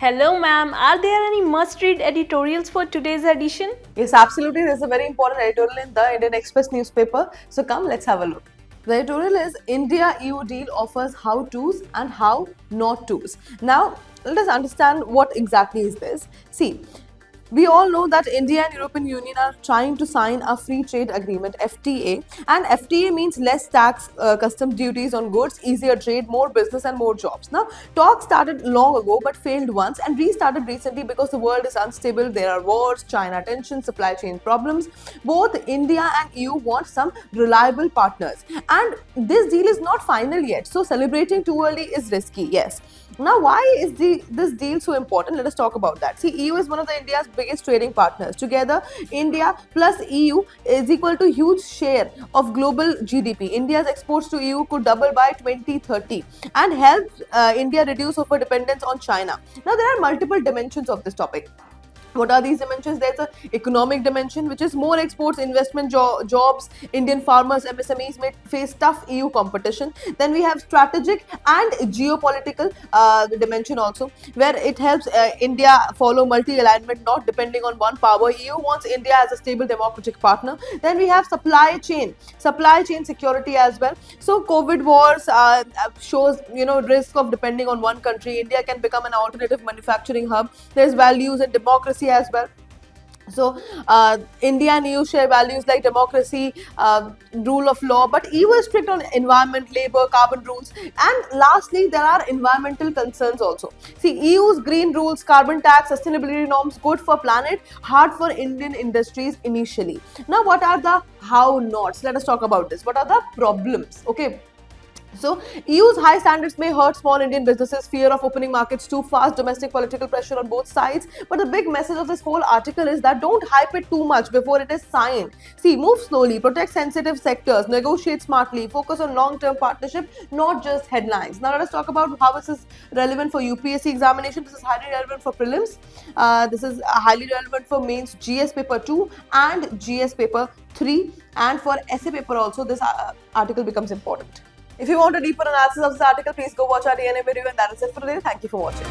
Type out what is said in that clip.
Hello, ma'am. Are there any must-read editorials for today's edition? Yes, absolutely. There's a very important editorial in the Indian Express newspaper. So come, let's have a look. The editorial is India EU deal offers how to's and how not to's. Now, let us understand what exactly is this. See, we all know that India and European Union are trying to sign a free trade agreement FTA, and FTA means less tax, custom duties on goods, easier trade, more business and more jobs. Now talks started long ago but failed once and restarted recently because the world is unstable. There are wars, China tensions, supply chain problems. Both India and EU want some reliable partners, and this deal is not final yet, so celebrating too early is risky. Yes. Now, why is this deal so important? Let us talk about that. See, EU is one of the India's biggest trading partners. Together, India plus EU is equal to huge share of global GDP. India's exports to EU could double by 2030 and help India reduce over dependence on China. Now, there are multiple dimensions of this topic. What are these dimensions? There's an economic dimension, which is more exports, investment, jobs. Indian farmers, MSMEs may face tough EU competition. Then we have strategic and geopolitical dimension also, where it helps India follow multi-alignment, not depending on one power. EU wants India as a stable democratic partner. Then we have supply chain security as well. So COVID wars shows risk of depending on one country. India can become an alternative manufacturing hub. There's values and democracy as well. So India and EU share values like democracy, rule of law, but EU is strict on environment, labor, carbon rules. And lastly, there are environmental concerns also. See, EU's green rules, carbon tax, sustainability norms, good for planet, hard for Indian industries initially. Now, what are the how nots? Let us talk about this. What are the problems? Okay. So, EU's high standards may hurt small Indian businesses, fear of opening markets too fast, domestic political pressure on both sides. But the big message of this whole article is that don't hype it too much before it is signed. See, move slowly, protect sensitive sectors, negotiate smartly, focus on long-term partnership, not just headlines. Now, let us talk about how this is relevant for UPSC examination. This is highly relevant for prelims. This is highly relevant for mains GS paper 2 and GS paper 3. And for essay paper also, this article becomes important. If you want a deeper analysis of this article, please go watch our DNA video, and that is it for today. Thank you for watching.